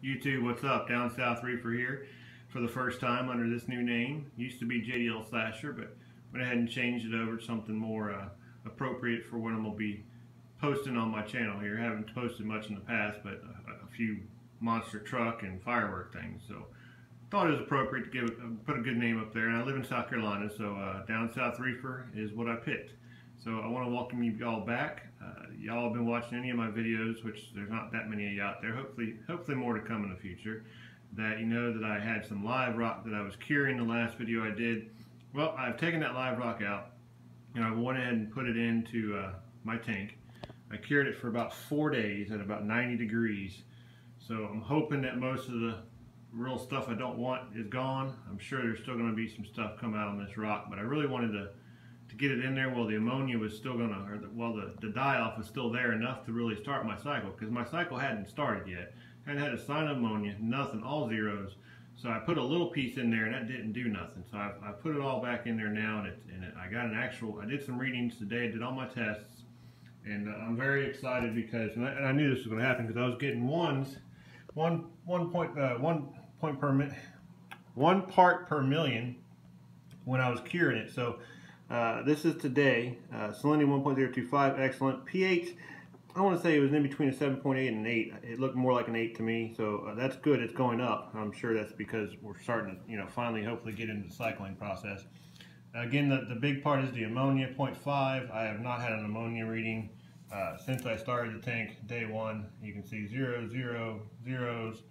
YouTube, what's up? Down South Reefer here for the first time under this new name. Used to be JDL Slasher, but went ahead and changed it over to something more appropriate for what I'm going to be posting on my channel here. I haven't posted much in the past, but a few monster truck and firework things. So thought it was appropriate to put a good name up there. And I live in South Carolina, so Down South Reefer is what I picked. So I want to welcome you all back. Y'all have been watching any of my videos, which there's not that many of you out there. Hopefully more to come in the future. That you know that I had some live rock that I was curing the last video I did. Well, I've taken that live rock out and I went ahead and put it into my tank. I cured it for about 4 days at about 90 degrees. So I'm hoping that most of the real stuff I don't want is gone. I'm sure there's still going to be some stuff come out on this rock, but I really wanted to get it in there while the ammonia was still going to, or while the die-off was still there enough to really start my cycle, because my cycle hadn't started yet. Hadn't had a sign of ammonia, nothing, all zeros. So I put a little piece in there and that didn't do nothing. So I put it all back in there now, and I got an actual, I did some readings today, did all my tests, and I'm very excited because, and I knew this was going to happen because I was getting one part per million when I was curing it. So this is today, salinity 1.025, excellent. pH, I want to say it was in between a 7.8 and an 8. It looked more like an 8 to me, so that's good. It's going up. I'm sure that's because we're starting to, finally, hopefully get into the cycling process. Again, the big part is the ammonia, 0.5. I have not had an ammonia reading since I started the tank, day one. You can see 0, 0, zeros,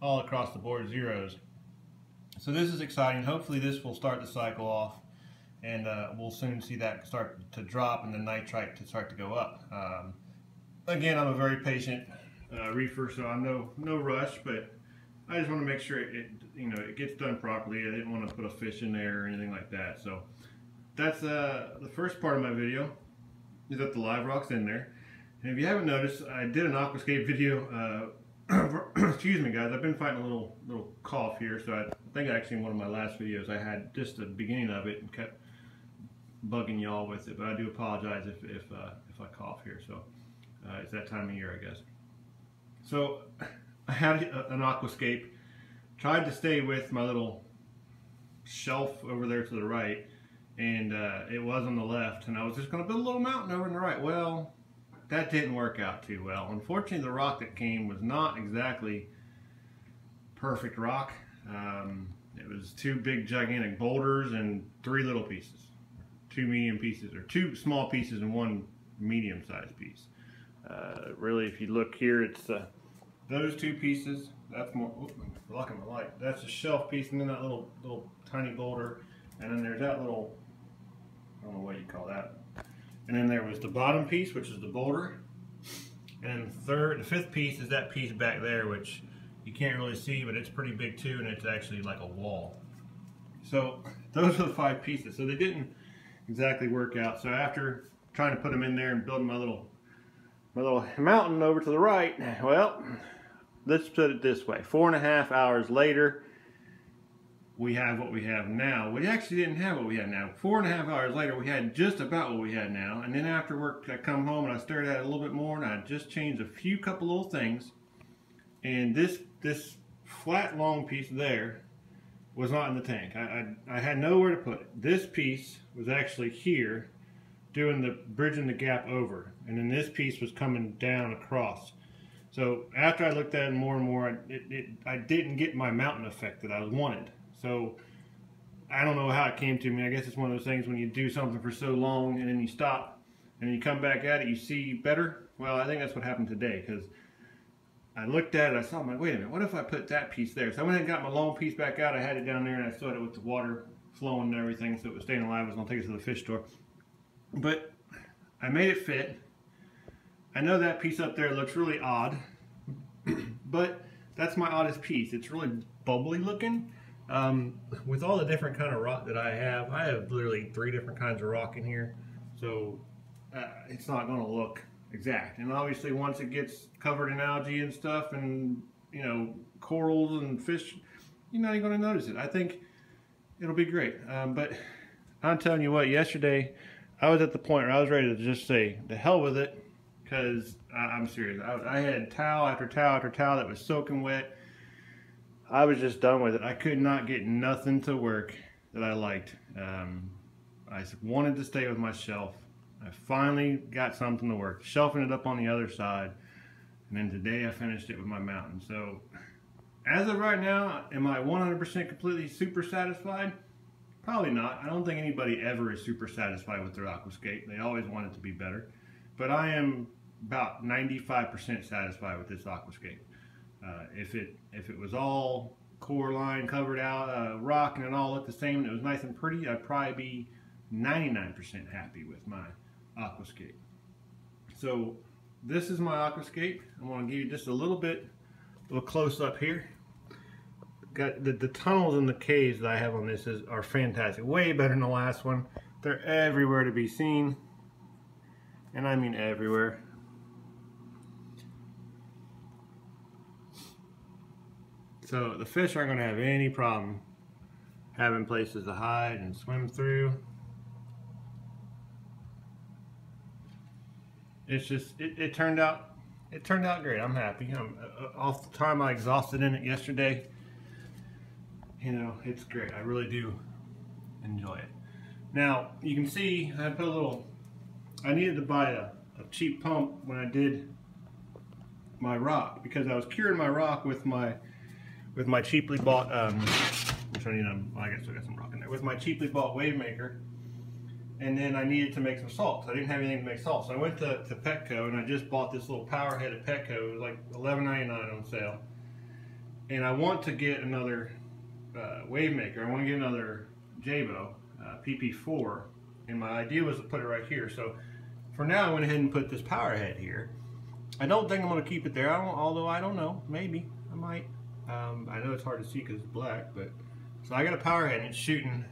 all across the board, zeros. So this is exciting. Hopefully this will start the cycle off, and we'll soon see that start to drop and the nitrite to start to go up. Again, I'm a very patient reefer, so I'm no rush, but I just want to make sure it gets done properly. I didn't want to put a fish in there or anything like that. So that's the first part of my video, is that the live rock's in there. And if you haven't noticed, I did an aquascape video. Excuse me, guys. I've been fighting a little cough here, so I think actually in one of my last videos I had just the beginning of it and kept bugging y'all with it. But I do apologize if I cough here. So it's that time of year, I guess. So I had an aquascape. Tried to stay with my little shelf over there to the right, and it was on the left, and I was just going to build a little mountain over on the right. Well, that didn't work out too well. Unfortunately, the rock that came was not exactly perfect rock. It was 2 big gigantic boulders and 3 little pieces, 2 medium pieces, or 2 small pieces and 1 medium-sized piece. Really, if you look here, it's those 2 pieces. That's more. Oops, I'm blocking my light. That's a shelf piece, and then that little tiny boulder, and then there's that little, I don't know what you call that. And then there was the bottom piece, which is the boulder, and the 5th piece is that piece back there, which you can't really see, but it's pretty big too, and it's actually like a wall. So those are the 5 pieces. So they didn't exactly work out. So after trying to put them in there and building my little mountain over to the right, well, let's put it this way. 4.5 hours later, we have what we have now. We actually didn't have what we had now. 4.5 hours later, we had just about what we had now. And then after work, I come home and I stared at it a little bit more, and I just changed a couple little things. And this flat long piece there was not in the tank. I had nowhere to put it. This piece was actually here, bridging the gap over, and then this piece was coming down across. So after I looked at it more and more, I didn't get my mountain effect that I wanted. So I don't know how it came to me. I guess it's one of those things when you do something for so long and then you stop and then you come back at it, you see better. Well, I think that's what happened today, because I looked at it, I saw, I'm like, wait a minute, what if I put that piece there? So I went and got my long piece back out. I had it down there, and I still had it with the water flowing and everything, so it was staying alive. I was going to take it to the fish store. But I made it fit. I know that piece up there looks really odd, but that's my oddest piece. It's really bubbly looking. With all the different kind of rock that I have literally 3 different kinds of rock in here, so it's not going to look exact. And obviously once it gets covered in algae and stuff, and corals and fish, you're not even going to notice it. I think it'll be great. But I'm telling you what, yesterday I was at the point where I was ready to just say, the hell with it, because I'm serious. I had towel after towel after towel that was soaking wet. I was just done with it. I could not get nothing to work that I liked. I wanted to stay with my shelf. I finally got something to work. Shelving it up on the other side. And then today I finished it with my mountain. So as of right now, am I 100% completely super satisfied? Probably not. I don't think anybody ever is super satisfied with their aquascape. They always want it to be better. But I am about 95% satisfied with this aquascape. If it was all core line covered out, rock, and it all looked the same and it was nice and pretty, I'd probably be 99% happy with my aquascape. So this is my aquascape. I want to give you just a little close up here. Got the tunnels and the caves that I have on this are fantastic. Way better than the last one. They're everywhere to be seen. And I mean everywhere. So the fish aren't going to have any problem having places to hide and swim through. It's just, it turned out great. I'm happy. Off the time I exhausted in it yesterday, you know, it's great. I really do enjoy it. Now you can see I put a little, I needed to buy a cheap pump when I did my rock, because I was curing my rock with my cheaply bought I guess I got some rock in there, with my cheaply bought wave maker. And then I needed to make some salt. So I didn't have anything to make salt. So I went to Petco and I just bought this little power head at Petco. It was like $11.99 on sale. And I want to get another wave maker. I want to get another Jabo PP4. And my idea was to put it right here. So for now I went ahead and put this power head here. I don't think I'm going to keep it there. Although I don't know. Maybe. I might. I know it's hard to see because it's black. But so I got a power head and it's shooting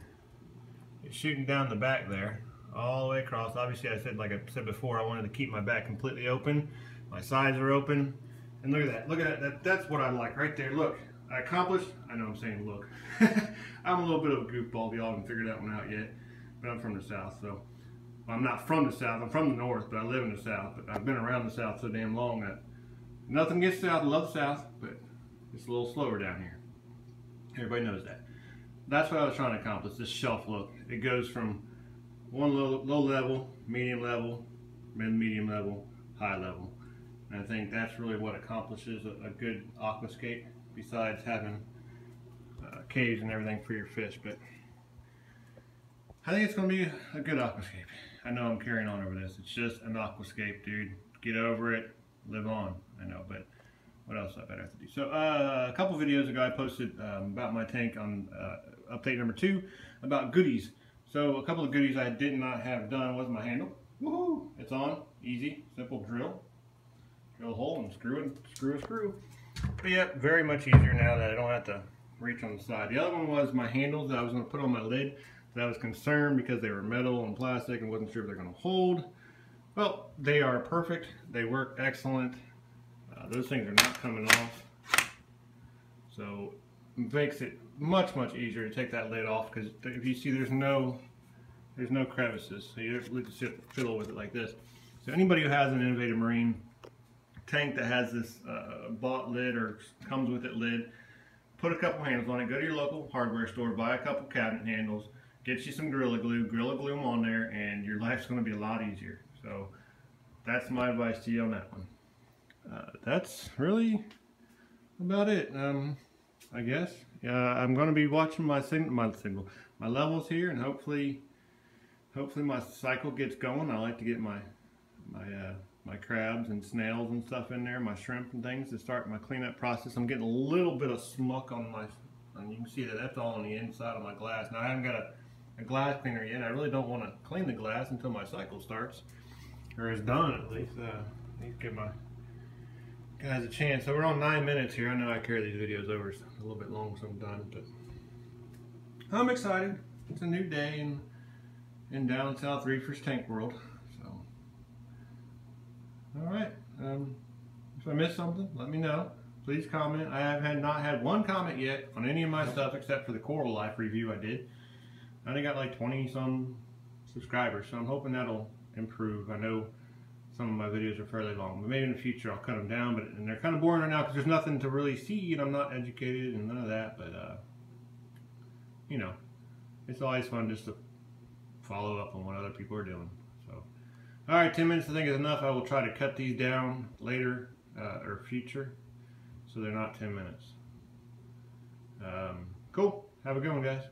down the back there all the way across. Obviously like I said before, I wanted to keep my back completely open. My sides are open, and look at that. That's what I like right there. Look, I accomplished. I know I'm saying look. I'm a little bit of a goofball if y'all haven't figured that one out yet, but I'm from the South. So well, I'm not from the South, I'm from the North, but I live in the South. But I've been around the South so damn long that nothing against the South. I love the South, but it's a little slower down here. Everybody knows that. That's what I was trying to accomplish, this shelf look. It goes from one low level, medium level, mid-medium level, high level. And I think that's really what accomplishes a good aquascape, besides having caves and everything for your fish. But I think it's going to be a good aquascape. I know I'm carrying on over this. It's just an aquascape, dude. Get over it, live on. I know, but what else I better have to do? So a couple videos ago I posted about my tank on update number 2 about goodies. So a couple of goodies I did not have done was my handle. Woohoo! It's on. Easy. Simple drill. Drill a hole and screw a screw. But yeah, very much easier now that I don't have to reach on the side. The other one was my handles that I was going to put on my lid. That I was concerned because they were metal and plastic and wasn't sure if they're going to hold. Well, they are perfect. They work excellent. Those things are not coming off, so it makes it much easier to take that lid off, because if you see there's no crevices, so you don't have to fiddle with it like this. So anybody who has an Innovative Marine tank that has this bought lid or comes with it lid, put a couple handles on it, go to your local hardware store, buy a couple cabinet handles, get you some Gorilla Glue them on there, and your life's going to be a lot easier. So that's my advice to you on that one. That's really about it, I guess. I'm going to be watching my levels here, and hopefully my cycle gets going. I like to get my crabs and snails and stuff in there, my shrimp and things, to start my cleanup process. I'm getting a little bit of smuck on my, and you can see that's all on the inside of my glass. Now I haven't got a glass cleaner yet. I really don't want to clean the glass until my cycle starts, or is done at least. I need to give my guys a chance. So we're on 9 minutes here. I know I carry these videos over a little bit long, so I'm done, but I'm excited. It's a new day in down south reefers tank world. So all right, if I missed something, let me know. Please comment. I have not had one comment yet on any of my stuff except for the Coral Life review I did. I only got like 20 some subscribers, so I'm hoping that'll improve. I know some of my videos are fairly long, but maybe in the future I'll cut them down. But and they're kind of boring right now because there's nothing to really see, and I'm not educated and none of that. But you know, it's always fun just to follow up on what other people are doing. So, all right, 10 minutes I think is enough. I will try to cut these down later or future, so they're not 10 minutes. Cool. Have a good one, guys.